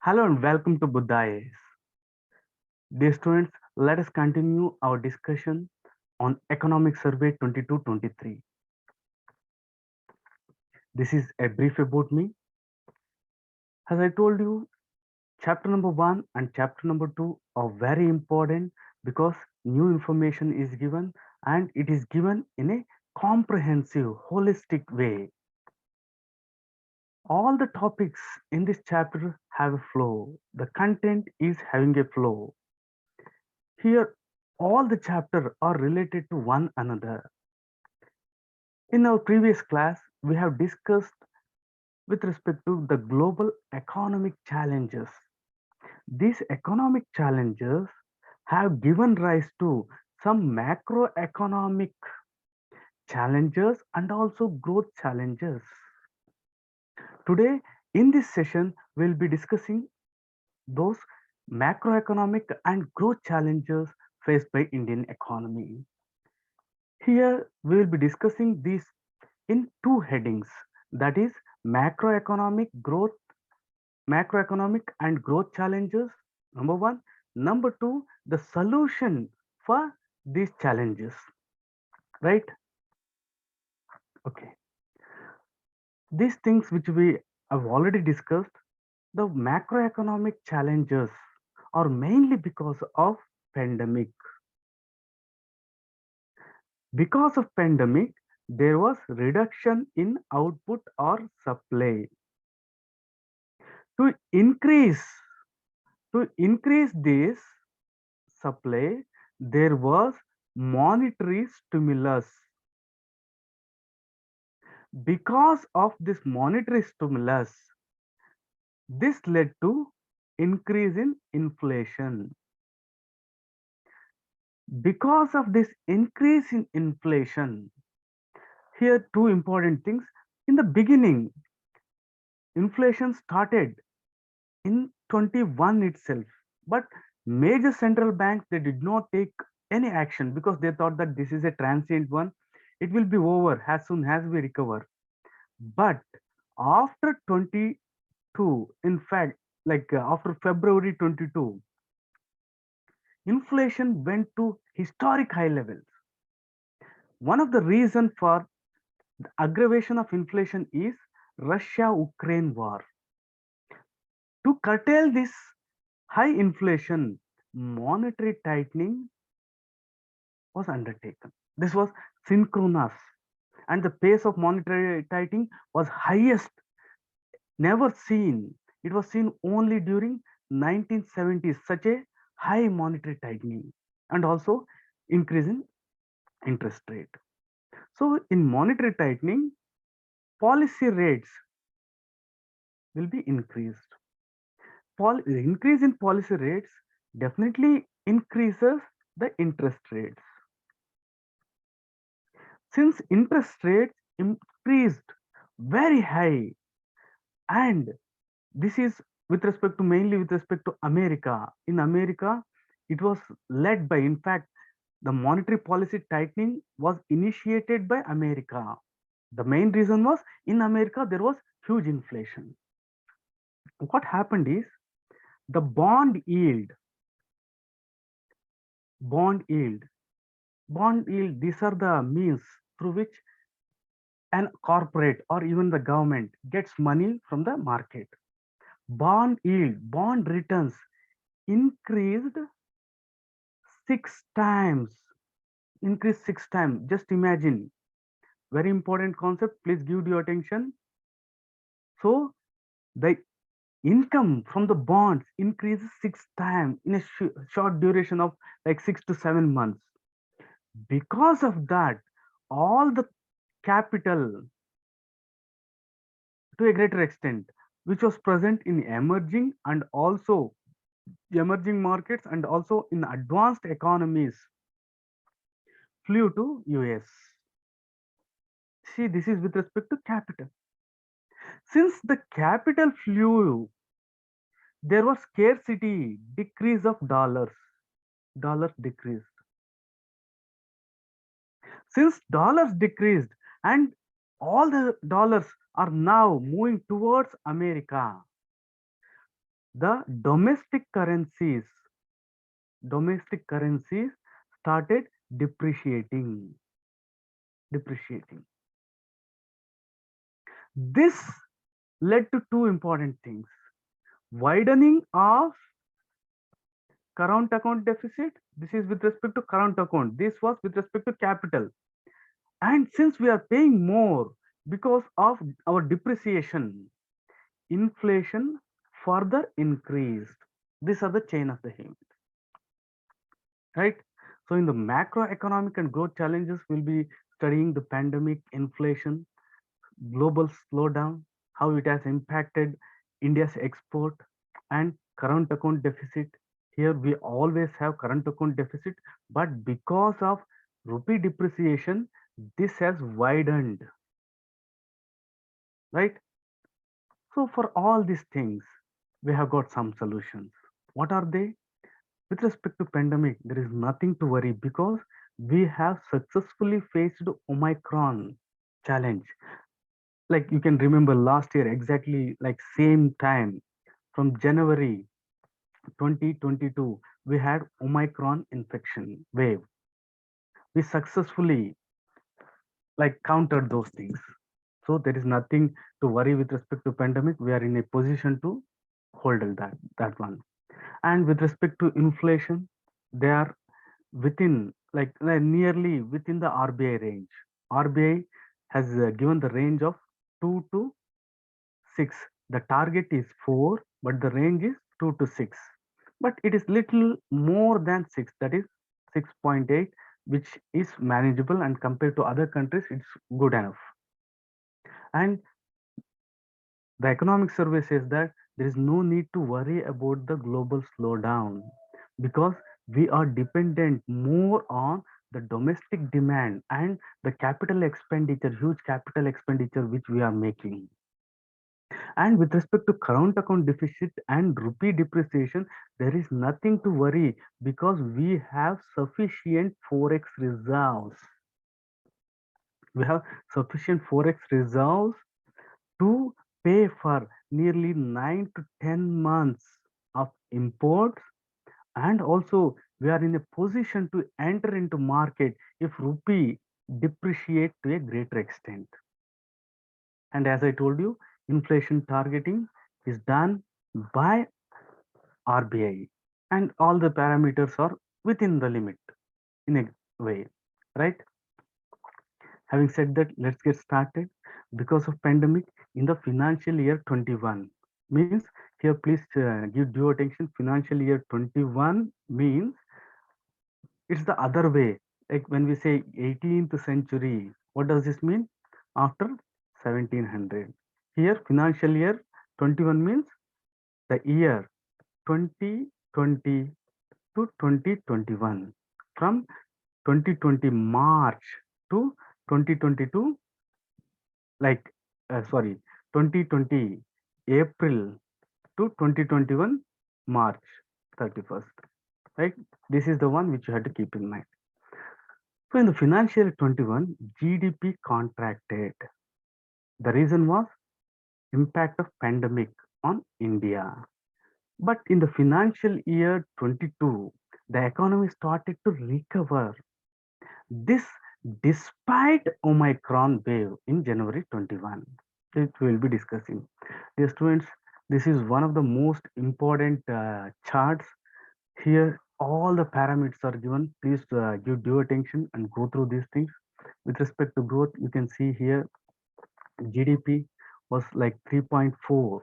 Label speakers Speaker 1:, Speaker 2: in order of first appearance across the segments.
Speaker 1: Hello and welcome to Buddhas. Dear students, let us continue our discussion on Economic Survey 22-23. This is a brief about me. As I told you, chapter number 1 and chapter number 2 are very important because new information is given and it is given in a comprehensive, holistic way. All the topics in this chapter have a flow. The content is having a flow. Here, all the chapters are related to one another. In our previous class, we have discussed with respect to the global economic challenges. These economic challenges have given rise to some macroeconomic challenges and also growth challenges. Today, in this session, we'll be discussing those macroeconomic and growth challenges faced by Indian economy. Here, we will be discussing these in two headings, that is macroeconomic and growth challenges, number one. Number two, the solution for these challenges, right? Okay. These things which we have already discussed, the macroeconomic challenges are mainly because of pandemic. Because of pandemic, there was reduction in output or supply. To increase to increase this supply, there was monetary stimulus. Because of this monetary stimulus, this led to increase in inflation. Because of this increase in inflation, here two important things. In the beginning, inflation started in 21 itself, but major central banks, they did not take any action because they thought that this is a transient one, it will be over as soon as we recover. But after 22, in fact, after February 22, inflation went to historic high levels. One of the reasons for the aggravation of inflation is Russia Ukraine war. To curtail this high inflation, monetary tightening was undertaken. This was synchronous, and the pace of monetary tightening was highest never seen. It was seen only during 1970s, such a high monetary tightening and also increase in interest rate. So in monetary tightening, policy rates will be increased. Increase in policy rates definitely increases the interest rates. Since interest rates increased very high, and this is with respect to mainly with respect to America. In America, it was led by, in fact, the monetary policy tightening was initiated by America. The main reason was in America there was huge inflation. What happened is the bond yield, these are the means through which an corporate or even the government gets money from the market. Bond returns increased 6 times. Increased 6 times. Just imagine. Very important concept. Please give your attention. So the income from the bonds increases 6 times in a short duration of like 6 to 7 months. Because of that, all the capital to a greater extent, which was present in emerging markets and also in advanced economies, flew to US. See, this is with respect to capital. Since the capital flew, there was scarcity, decrease of dollars. Dollars decreased. Since dollars decreased and all the dollars are now moving towards America, the domestic currencies started depreciating. This led to two important things: widening of current account deficit. This is with respect to current account. This was with respect to capital. And since we are paying more because of our depreciation, inflation further increased. These are the chain of the event, right? So in the macroeconomic and growth challenges, we'll be studying the pandemic, inflation, global slowdown, how it has impacted India's export and current account deficit. Here we always have current account deficit, but because of rupee depreciation, this has widened, right? So for all these things, we have got some solutions. What are they? With respect to pandemic, there is nothing to worry because we have successfully faced Omicron challenge. Like you can remember last year, exactly like same time, from January 2022, we had Omicron infection wave. We successfully like countered those things. So there is nothing to worry with respect to pandemic. We are in a position to hold that one. And with respect to inflation, they are within like nearly within the RBI range. RBI has given the range of 2 to 6. The target is 4, but the range is 2 to 6. But it is little more than 6, that is 6.8, which is manageable, and compared to other countries, it's good enough. And the economic survey says that there is no need to worry about the global slowdown because we are dependent more on the domestic demand and the capital expenditure, huge capital expenditure which we are making. And with respect to current account deficit and rupee depreciation, there is nothing to worry because we have sufficient forex reserves. We have sufficient forex reserves to pay for nearly 9 to 10 months of imports, and also we are in a position to enter into market if rupee depreciate to a greater extent. And as I told you, inflation targeting is done by RBI, and all the parameters are within the limit in a way, right? Having said that, let's get started. Because of pandemic in the financial year 21 means, here please give due attention. Financial year 21 means it's the other way. Like when we say 18th century, what does this mean? After 1700. Here financial year 21 means the year 2020 to 2021, from 2020 March to 2022, like sorry, 2020 April to 2021 March 31st, right? This is the one which you have to keep in mind. So in the financial year 21, GDP contracted. The reason was impact of pandemic on India. But in the financial year 22, the economy started to recover. This despite Omicron wave in January 21. It will be discussing. Dear students, this is one of the most important charts. Here, all the parameters are given. Please give due attention and go through these things. With respect to growth, you can see here GDP was like 3.4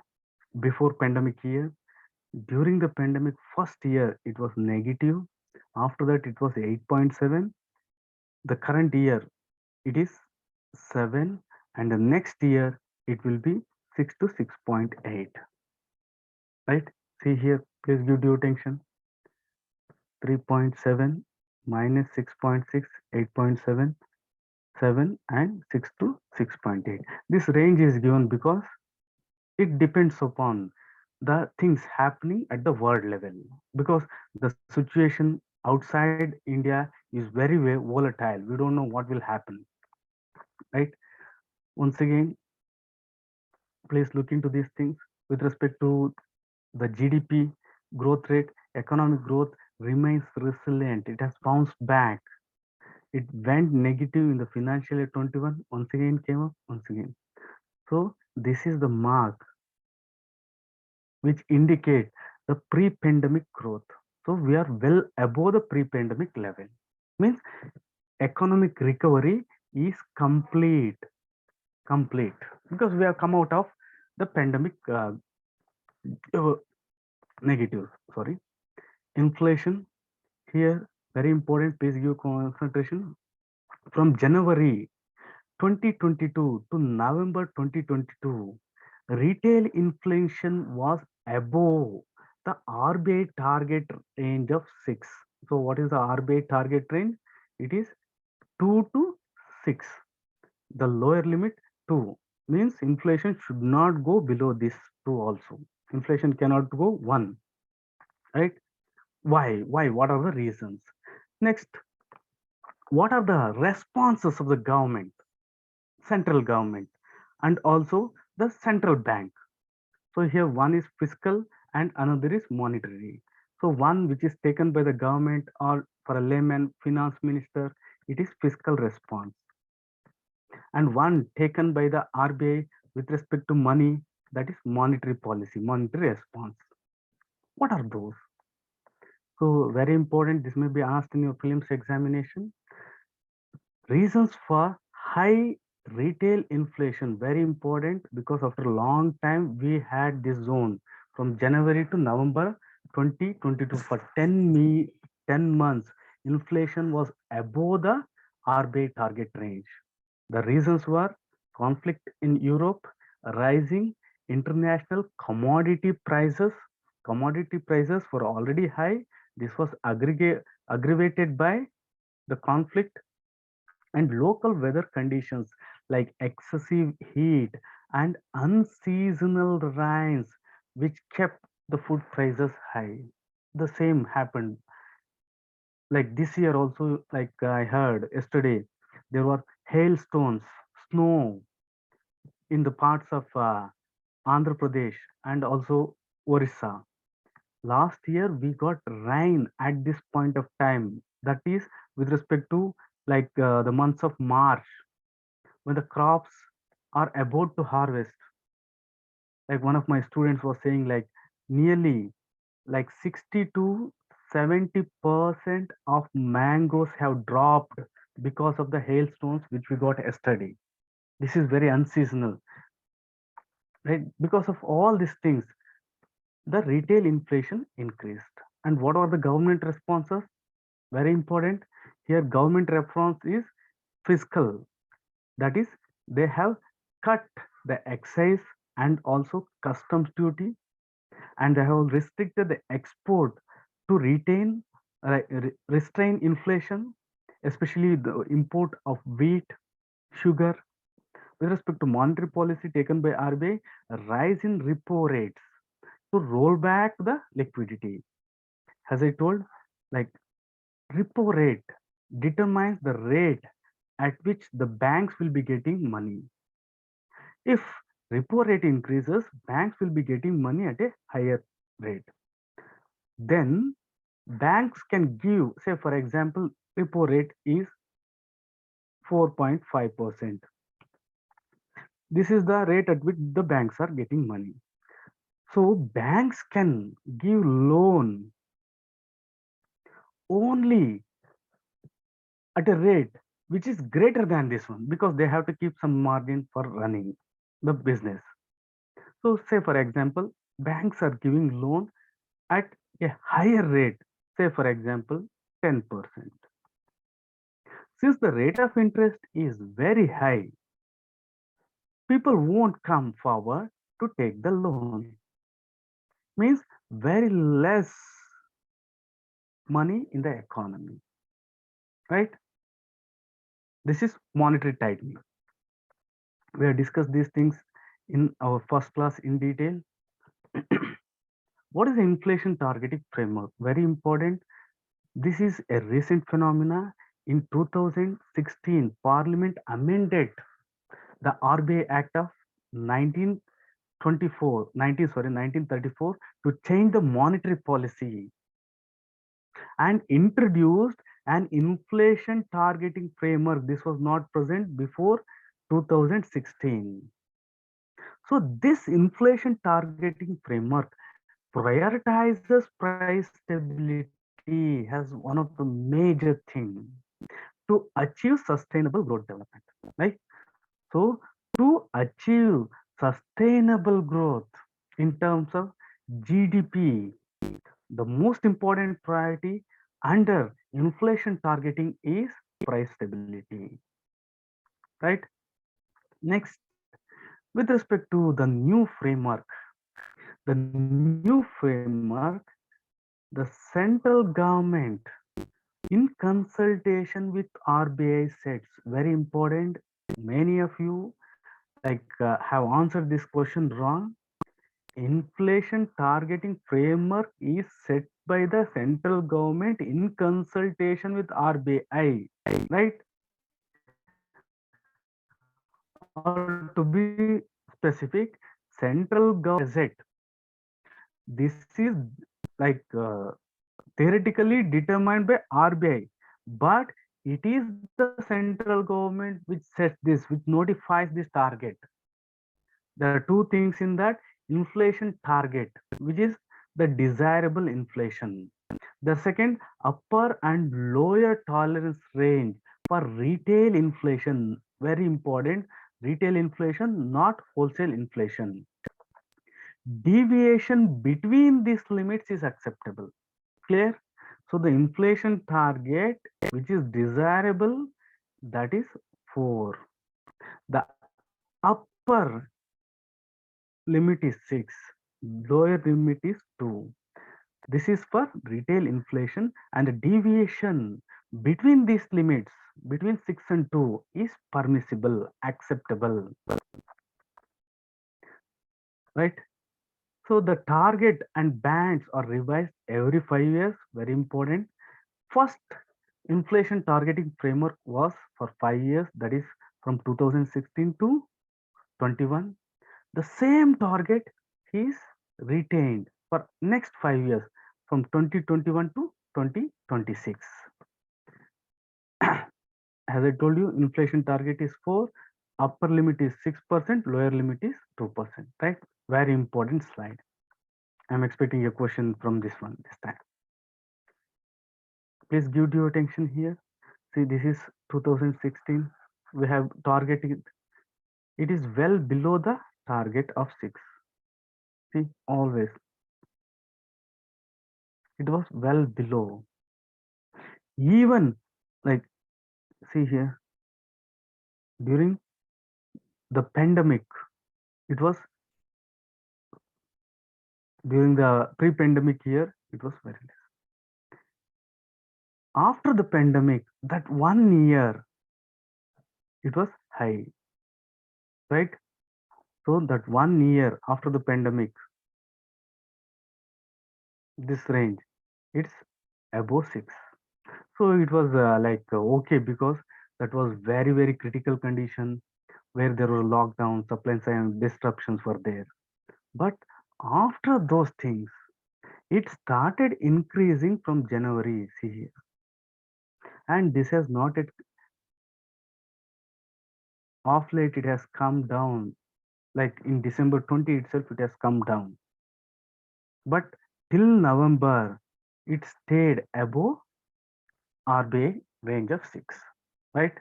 Speaker 1: before pandemic year. During the pandemic first year, it was negative. After that, it was 8.7. The current year, it is 7, and the next year it will be 6 to 6.8, right? See here, please give due attention. 3.7 minus 6.6, 8.7, 7 and 6 to 6.8. This range is given because it depends upon the things happening at the world level, because the situation outside India is very volatile. We don't know what will happen, right? Once again, please look into these things. With respect to The GDP growth rate, economic growth remains resilient. It has bounced back. It went negative in the financial year 21, once again came up, once again. So this is the mark which indicate the pre-pandemic growth. So we are well above the pre-pandemic level. Means economic recovery is complete because we have come out of the pandemic uh, negative. Sorry, inflation here very important. Please give concentration from January 2022 to November 2022, retail inflation was above the RBI target range of 6. So, what is the RBI target range? It is 2 to 6. The lower limit 2 means inflation should not go below this 2 also. Inflation cannot go 1, right? Why? Why? What are the reasons? Next, what are the responses of the government? Central government and also the central bank. So here one is fiscal and another is monetary. So one which is taken by the government or for a layman finance minister, it is fiscal response. And one taken by the RBI with respect to money, that is monetary policy, monetary response. What are those? So very important, this may be asked in your prelims examination. Reasons for high retail inflation, very important because after a long time we had this zone from January to November 2022 for 10 months. Inflation was above the RBI target range. The reasons were conflict in Europe, rising international commodity prices. Commodity prices were already high. This was aggravated by the conflict and local weather conditions like excessive heat and unseasonal rains, which kept the food prices high. The same happened like this year also, like I heard yesterday, there were hailstones, snow in the parts of Andhra Pradesh and also Orissa. Last year we got rain at this point of time. That is with respect to like the months of March when the crops are about to harvest. Like one of my students was saying, like nearly like 60 to 70% of mangoes have dropped because of the hailstones which we got yesterday. This is very unseasonal, right? Because of all these things, the retail inflation increased. And what are the government responses? Very important. Here, government response is fiscal. That is, they have cut the excise and also customs duty, and they have restricted the export to restrain inflation, especially the import of wheat, sugar. With respect to monetary policy taken by RBI, rise in repo rates to roll back the liquidity. As I told, like repo rate determines the rate at which the banks will be getting money. If repo rate increases, banks will be getting money at a higher rate. Then banks can give, say for example, repo rate is 4.5%. This is the rate at which the banks are getting money. So banks can give loan only at a rate which is greater than this one because they have to keep some margin for running the business. So say for example, banks are giving loan at a higher rate, say for example, 10%. Since the rate of interest is very high, people won't come forward to take the loan. Means very less money in the economy, right? This is monetary tightening. We have discussed these things in our first class in detail. What is the inflation targeting framework? Very important. This is a recent phenomena. In 2016, Parliament amended the RBI Act of 19 1934 to change the monetary policy and introduced an inflation targeting framework. This was not present before 2016. So this inflation targeting framework prioritizes price stability as one of the major things to achieve sustainable growth development. Right? So to achieve sustainable growth in terms of GDP, the most important priority under inflation targeting is price stability. Right? Next, with respect to the new framework, the central government in consultation with RBI sets, very important. Many of you have answered this question wrong. Inflation targeting framework is set by the central government in consultation with RBI, right? Or to be specific, central government this is like theoretically determined by RBI, but it is the central government which sets this, which notifies this target. There are two things in that: inflation target, which is the desirable inflation. The second, upper and lower tolerance range for retail inflation. Very important, retail inflation, not wholesale inflation. Deviation between these limits is acceptable. Clear? So the inflation target, which is desirable, that is 4. The upper limit is 6. Lower limit is 2. This is for retail inflation, and the deviation between these limits, between 6 and 2, is permissible, acceptable, right? So the target and bands are revised every 5 years, very important. First inflation targeting framework was for 5 years, that is from 2016 to 21. The same target is retained for next 5 years from 2021 to 2026. As I told you, inflation target is 4, upper limit is 6%, lower limit is 2%, right? Very important slide. I'm expecting a question from this one this time. Please give due attention here. See, this is 2016. We have targeted, it is well below the target of 6. See, always, it was well below. Even like, see here, during the pandemic, it was during the pre-pandemic year, it was very less. After the pandemic, that 1 year, it was high, right? So that 1 year after the pandemic, this range, it's above 6. So it was okay, because that was very, very critical condition where there were lockdowns, supply chain disruptions were there. But after those things, it started increasing from January, see here. And this has not yet, off late, it has come down. Like in December 20 itself, it has come down. But till November, it stayed above RBI range of 6, right?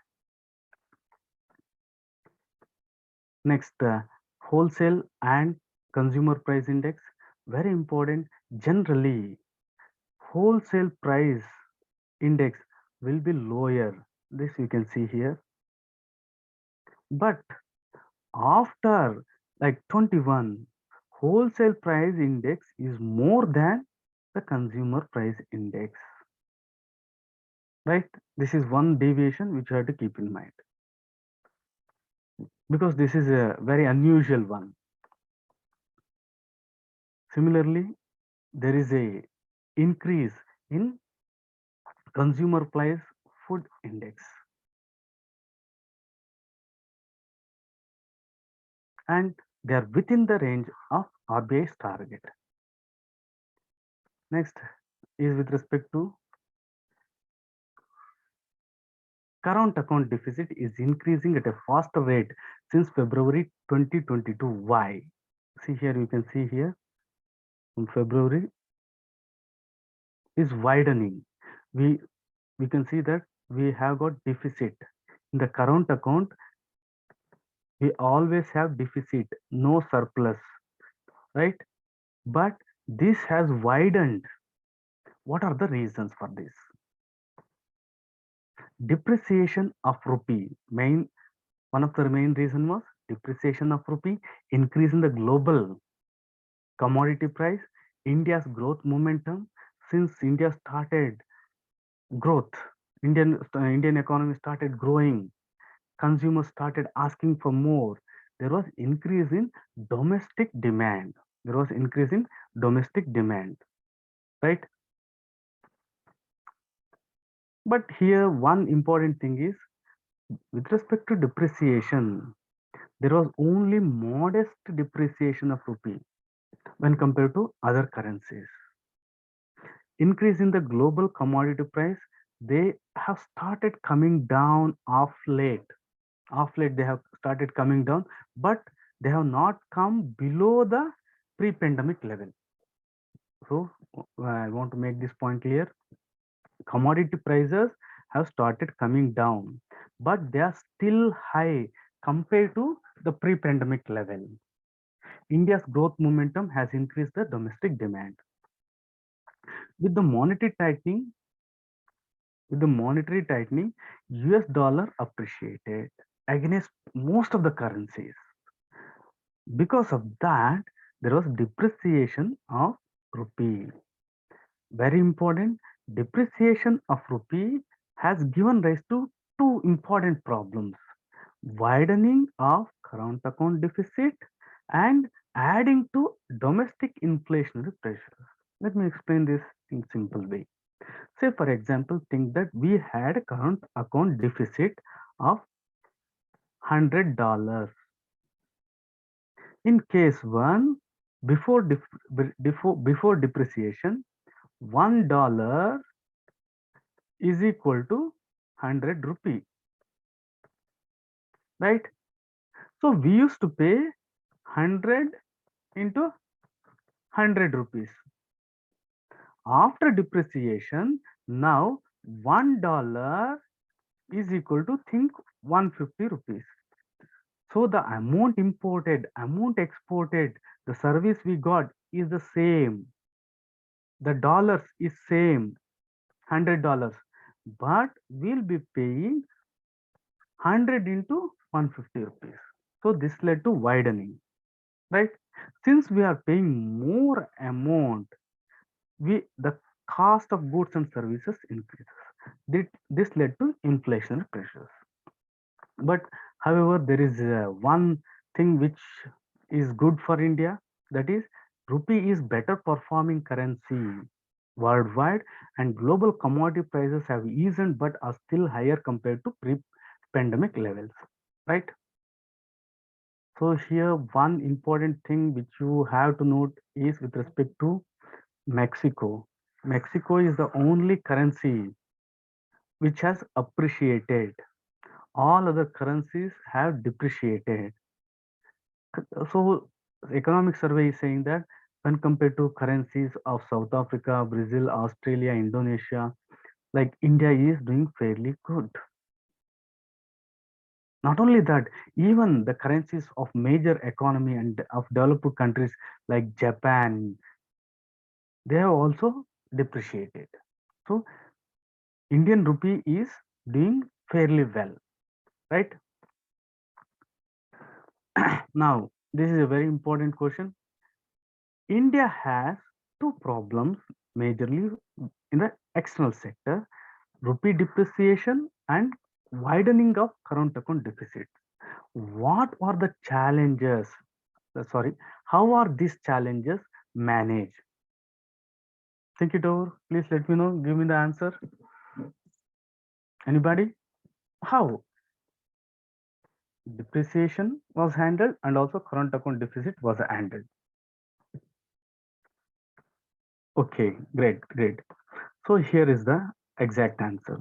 Speaker 1: Next, wholesale and consumer price index, very important. Generally, wholesale price index will be lower. This you can see here. But after like 21, wholesale price index is more than the consumer price index, right? This is one deviation which you have to keep in mind, because this is a very unusual one. Similarly, there is a increase in consumer price food index, and They are within the range of RBI's target. Next is with respect to current account deficit is increasing at a faster rate since February 2022. Why? See here, you can see here in February is widening. We we can see that we have got deficit in the current account. We always have deficit, no surplus, right? But this has widened. What are the reasons for this? Depreciation of rupee. One of the main reason was depreciation of rupee, increase in the global commodity price, India's growth momentum. Since India started growth, Indian economy started growing, consumers started asking for more. There was increase in domestic demand. There was increase in domestic demand, right? But here one important thing is with respect to depreciation, there was only modest depreciation of rupee when compared to other currencies. Increase in the global commodity price, they have started coming down of late. Of late, they have started coming down, but they have not come below the pre-pandemic level. So I want to make this point clear. Commodity prices have started coming down, but they are still high compared to the pre-pandemic level. India's growth momentum has increased the domestic demand. With the monetary tightening, US dollar appreciated against most of the currencies. Because of that, there was depreciation of rupee. Very important, depreciation of rupee has given rise to two important problems: widening of current account deficit and adding to domestic inflationary pressures. Let me explain this in simple way. Say for example, think that we had a current account deficit of $100. In case one, before depreciation, $1 is equal to 100 rupee, right? So we used to pay 100 into 100 rupees. After depreciation, now $1 is equal to think 150 rupees. So the amount imported, amount exported, the service we got is the same. The dollars is same, $100, but we'll be paying 100 into 150 rupees. So this led to widening, right? Since we are paying more amount, the cost of goods and services increases. This led to inflationary pressures. But however, there is one thing which is good for India, that is rupee is better performing currency worldwide, and global commodity prices have eased but are still higher compared to pre-pandemic levels, right? So here one important thing which you have to note is with respect to Mexico. Mexico is the only currency which has appreciated. All other currencies have depreciated. So economic survey is saying that when compared to currencies of South Africa, Brazil, Australia, Indonesia, like India is doing fairly good. Not only that, even the currencies of major economy and of developed countries like Japan, they have also depreciated. So Indian rupee is doing fairly well, right? Now, this is a very important question. India has two problems majorly in the external sector: rupee depreciation and widening of current account deficit. What are the challenges? Sorry, how are these challenges managed? Think it over. Please let me know. Give me the answer. Anybody? How? depreciation was handled and also current account deficit was handled. Okay, great. So here is the exact answer.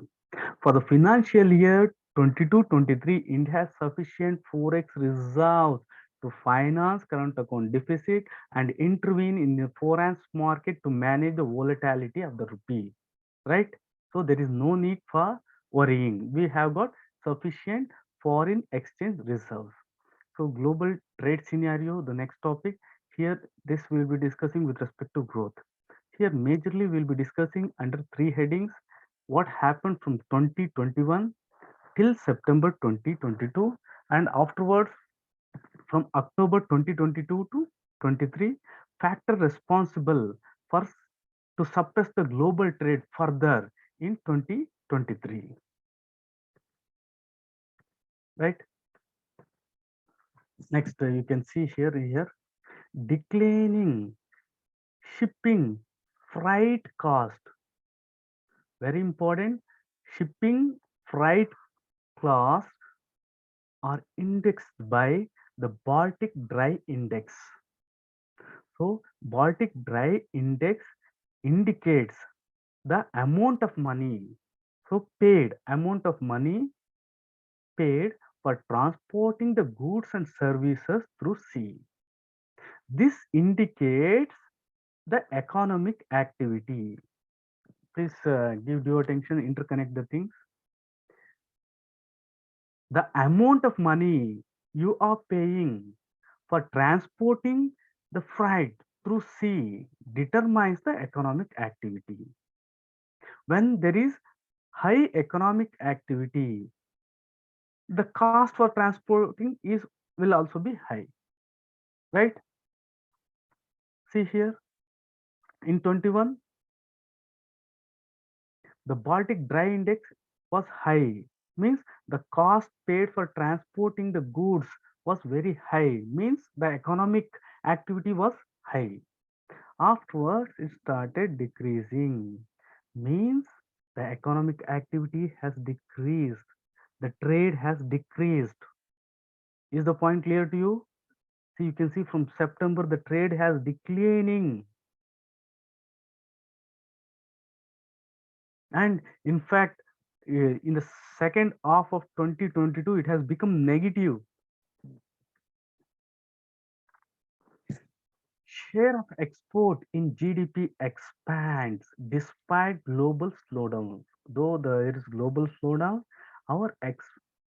Speaker 1: For the financial year 22-23, India has sufficient forex reserves to finance current account deficit and intervene in the foreign market to manage the volatility of the rupee. Right? So there is no need for worrying. We have got sufficient foreign exchange reserves. So global trade scenario, the next topic. Here, this we'll be discussing with respect to growth. Here, majorly we'll be discussing under three headings: what happened from 2021 till September 2022, and afterwards from October 2022 to 23, factor responsible for to suppress the global trade further in 2023. Right? Next, you can see here declining shipping freight cost. Very important. Shipping freight costs are indexed by the Baltic Dry Index. So, Baltic Dry Index indicates the amount of money, so paid amount of money paid for transporting the goods and services through sea. This indicates the economic activity. Please give due attention, interconnect the things. The amount of money you are paying for transporting the freight through sea determines the economic activity. When there is high economic activity, the cost for transporting is will also be high, right? See here in 21, the Baltic Dry Index was high, means the cost paid for transporting the goods was very high, means the economic activity was high. Afterwards, it started decreasing, means the economic activity has decreased, the trade has decreased. Is the point clear to you? So you can see from September the trade has declining, and in fact in the second half of 2022 it has become negative. Share of export in GDP expands despite global slowdown. Though there is global slowdown, our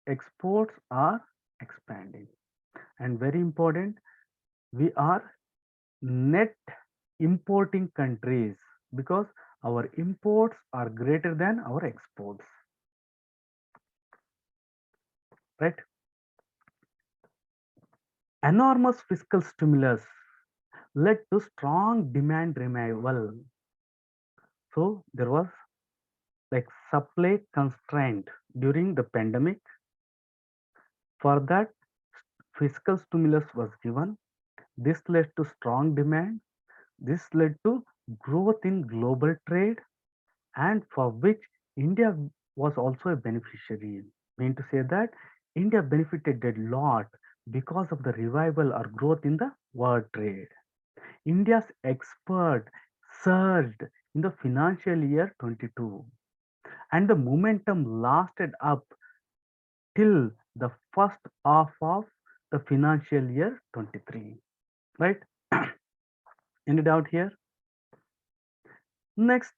Speaker 1: exports are expanding. And very important, we are net importing countries because our imports are greater than our exports. Right? Enormous fiscal stimulus led to strong demand revival. So there was like supply constraint during the pandemic. For that, fiscal stimulus was given. This led to strong demand. This led to growth in global trade, and for which India was also a beneficiary. Mean to say that India benefited a lot because of the revival or growth in the world trade. India's export surged in the financial year 22, and the momentum lasted up till the first half of the financial year 23. Right? Any doubt here? Next,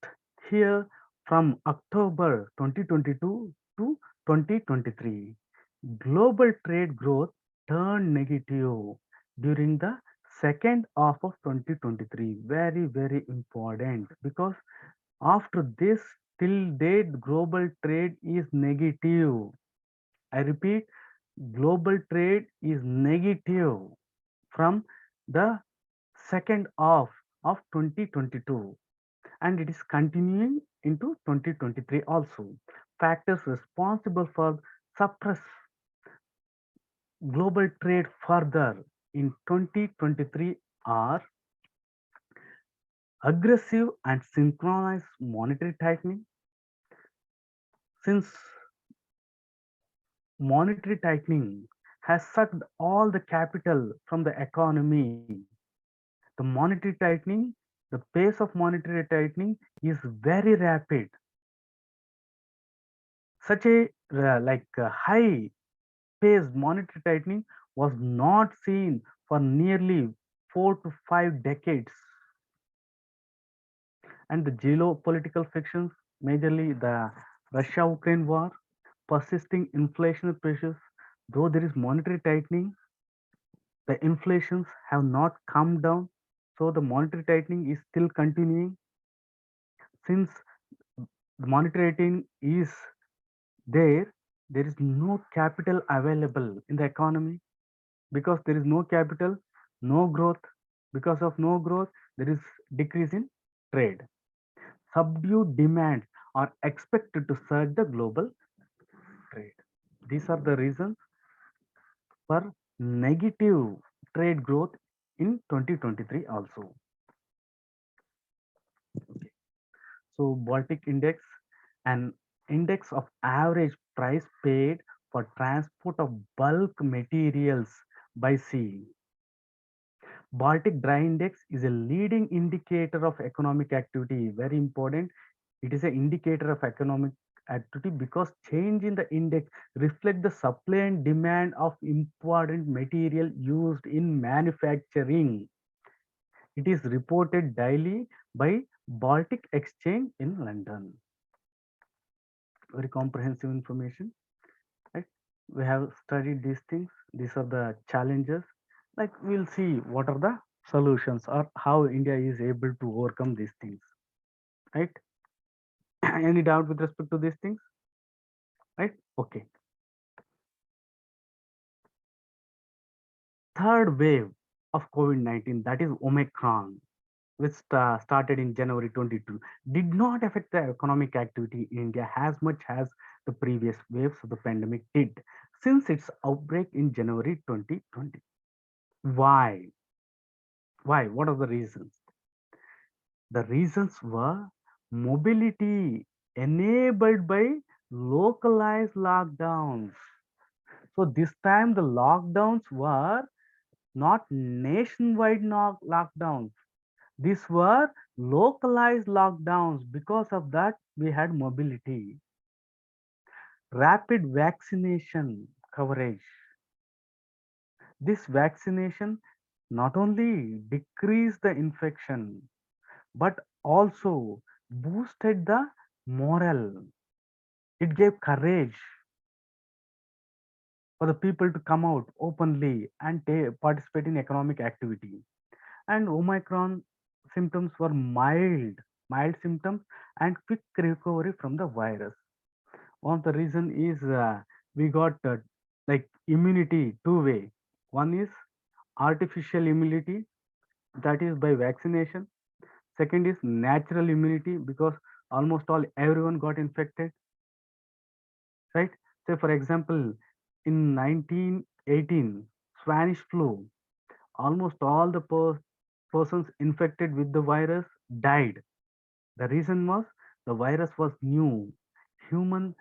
Speaker 1: here from October 2022 to 2023, global trade growth turned negative during the second half of 2023. Very important, because after this till date global trade is negative. I repeat, global trade is negative from the second half of 2022, and it is continuing into 2023 also. Factors responsible for suppress global trade further in 2023 are aggressive and synchronized monetary tightening. Since monetary tightening has sucked all the capital from the economy. The monetary tightening, the pace of monetary tightening is very rapid. Such a high paced monetary tightening was not seen for nearly 4 to 5 decades. And the geopolitical frictions, majorly the Russia-Ukraine war, persisting inflation pressures, though there is monetary tightening, the inflations have not come down. So the monetary tightening is still continuing. Since the monetary tightening is there, there is no capital available in the economy. Because there is no capital, no growth. Because of no growth, there is decrease in trade. Subdued demands are expected to surge the global trade. These are the reasons for negative trade growth in 2023 also. So Baltic Index, an index of average price paid for transport of bulk materials by sea. Baltic Dry Index is a leading indicator of economic activity. Very important. It is an indicator of economic activity because change in the index reflect the supply and demand of important material used in manufacturing. It is reported daily by Baltic Exchange in London. Very comprehensive information, right? We have studied these things. These are the challenges. Like we'll see what are the solutions or how India is able to overcome these things, right? Any doubt with respect to these things, right? Okay. Third wave of COVID-19, that is Omicron, which started in January 22, did not affect the economic activity in India as much as the previous waves of the pandemic did since its outbreak in January 2020. Why? Why? What are the reasons? The reasons were mobility enabled by localized lockdowns. So this time the lockdowns were not nationwide lockdowns. These were localized lockdowns. Because of that, we had mobility. Rapid vaccination coverage. This vaccination not only decreased the infection, but also boosted the morale. It gave courage for the people to come out openly and participate in economic activity. And Omicron symptoms were mild symptoms and quick recovery from the virus. One of the reason is we got like immunity two way. One is artificial immunity, that is by vaccination. Second is natural immunity because almost all everyone got infected, right? Say for example, in 1918 Spanish flu, almost all the persons infected with the virus died. The reason was the virus was new. Human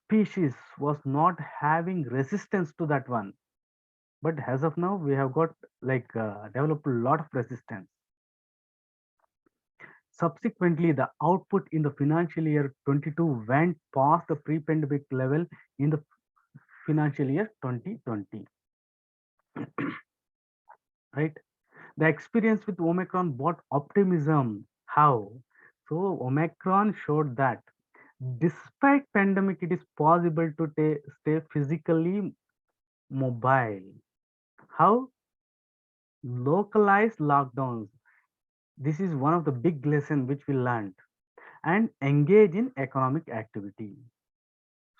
Speaker 1: species was not having resistance to that one. But as of now, we have got developed a lot of resistance. Subsequently, the output in the financial year 22 went past the pre-pandemic level in the financial year 2020, right? The experience with Omicron brought optimism. How? So Omicron showed that despite pandemic, it is possible to stay physically mobile. How? Localized lockdowns. This is one of the big lessons which we learned. And engage in economic activity.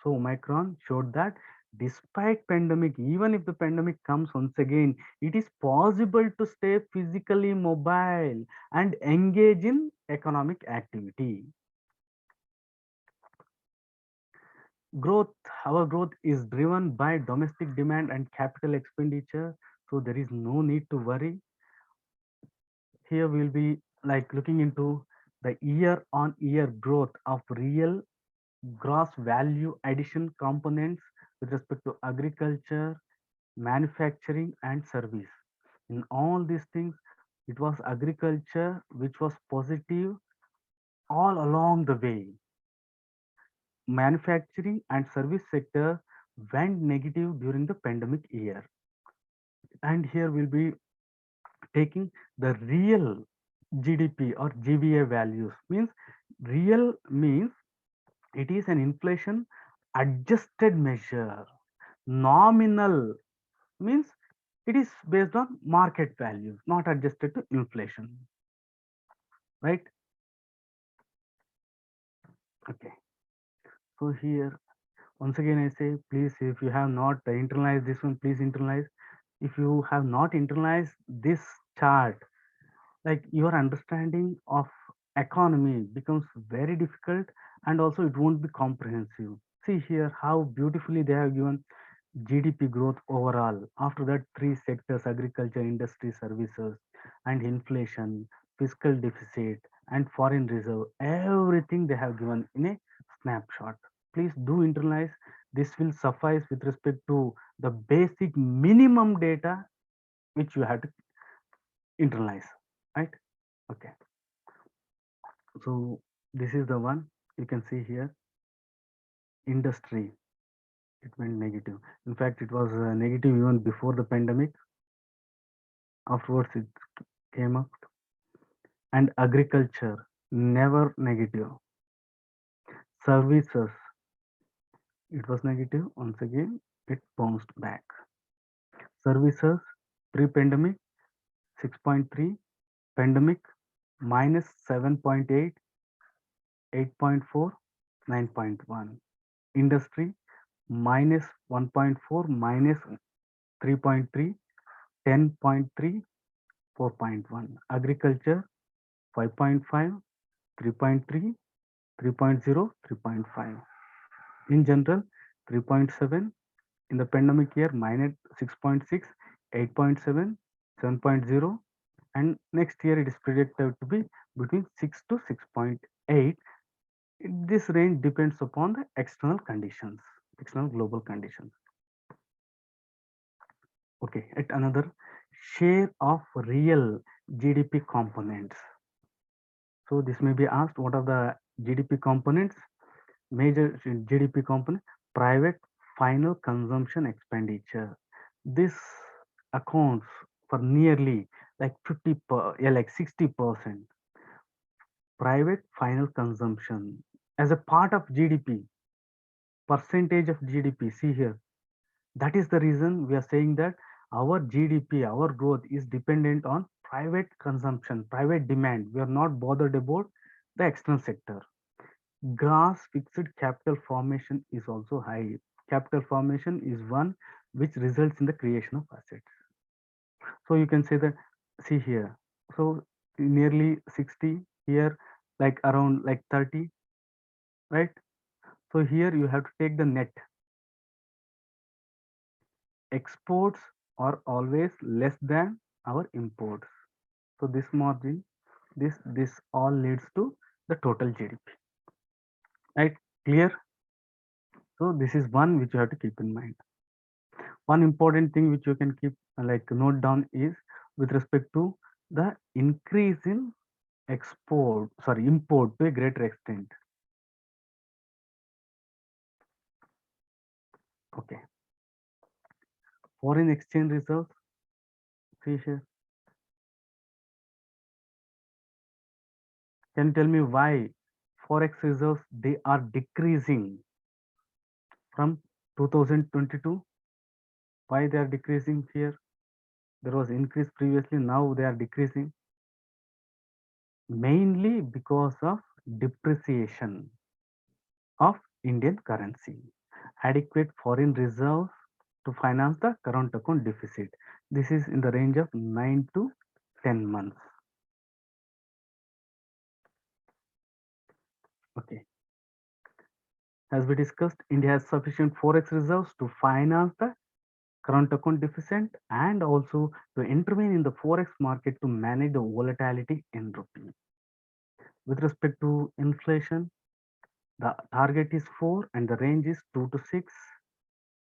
Speaker 1: So Omicron showed that despite pandemic, even if the pandemic comes once again, it is possible to stay physically mobile and engage in economic activity. Growth, our growth is driven by domestic demand and capital expenditure. So there is no need to worry. Here we'll be like looking into the year on year growth of real gross value addition components with respect to agriculture, manufacturing and service. In all these things, it was agriculture which was positive all along the way. Manufacturing and service sector went negative during the pandemic year. And here we'll be taking the real GDP or GVA values. Means real means it is an inflation adjusted measure. Nominal means it is based on market values, not adjusted to inflation, right? Okay. So here once again I say, please, if you have not internalized this one, please internalize. If you have not internalized this chart, like your understanding of economy becomes very difficult, and also it won't be comprehensive. See here how beautifully they have given GDP growth overall. After that, three sectors: agriculture, industry, services, and inflation, fiscal deficit, and foreign reserve. Everything they have given in a snapshot. Please do internalize. This will suffice with respect to the basic minimum data which you have to internalize, right? Okay. So this is the one you can see here. Industry, it went negative. In fact, it was negative even before the pandemic. Afterwards, it came up. And agriculture, never negative. Services, it was negative. Once again, it bounced back. Services, pre-pandemic, 6.3. Pandemic, minus 7.8, 8.4, 9.1. Industry, minus 1.4, minus 3.3, 10.3, 4.1. Agriculture, 5.5, 3.3, 3.0, 3.5. In general, 3.7. In the pandemic year, minus 6.6, 8.7, 7.0. And next year, it is projected to be between 6 to 6.8. This range depends upon the external conditions, external global conditions. Okay, at another, share of real GDP components. So this may be asked, what are the GDP components? Major GDP component: private final consumption expenditure. This accounts for nearly like 60%. Private final consumption as a part of GDP, percentage of GDP. See here, that is the reason we are saying that our GDP, our growth is dependent on private consumption, private demand. We are not bothered about the external sector. Gross fixed capital formation is also high. Capital formation is one which results in the creation of assets. So you can say that, see here, so nearly 60 here, like around like 30, right? So here you have to take the net. Exports are always less than our imports. So this margin, this all leads to the total GDP, right? Clear? So this is one which you have to keep in mind. One important thing which you can keep like note down is with respect to the increase in import to a greater extent. Okay. Foreign exchange reserves, see here. Can you tell me why forex reserves they are decreasing from 2022? Why they are decreasing here? There was increase previously, now they are decreasing. Mainly because of depreciation of Indian currency. Adequate foreign reserves to finance the current account deficit. This is in the range of 9 to 10 months. Okay. As we discussed, India has sufficient forex reserves to finance the current account deficit and also to intervene in the forex market to manage the volatility in rupee. With respect to inflation, the target is 4 and the range is 2 to 6.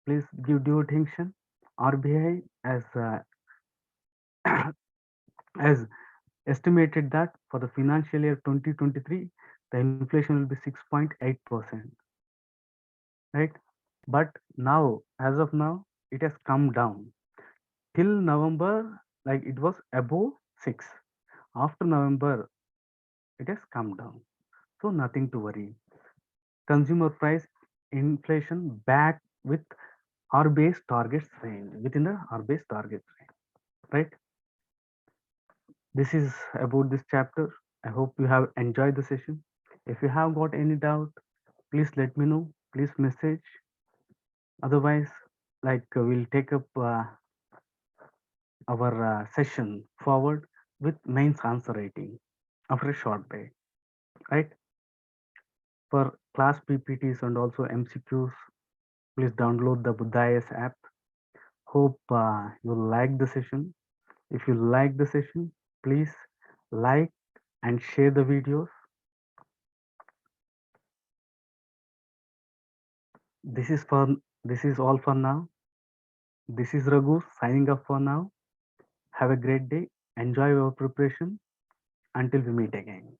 Speaker 1: Please give due attention. RBI has estimated that for the financial year 2023, the inflation will be 6.8%, right? But now, as of now, it has come down. Till November, like it was above 6. After November, it has come down. So nothing to worry. Consumer price inflation back with R-based targets range, within the R-based target range, right? This is about this chapter. I hope you have enjoyed the session. If you have got any doubt, please let me know. Please message. Otherwise, we'll take up our session forward with mains answer writing after a short break, right? For class PPTs and also MCQs, please download the Buddhayas app. Hope you like the session. If you like the session, please like and share the videos. This is for this is all for now. This is Raghu signing off for now. Have a great day. Enjoy your preparation. Until we meet again.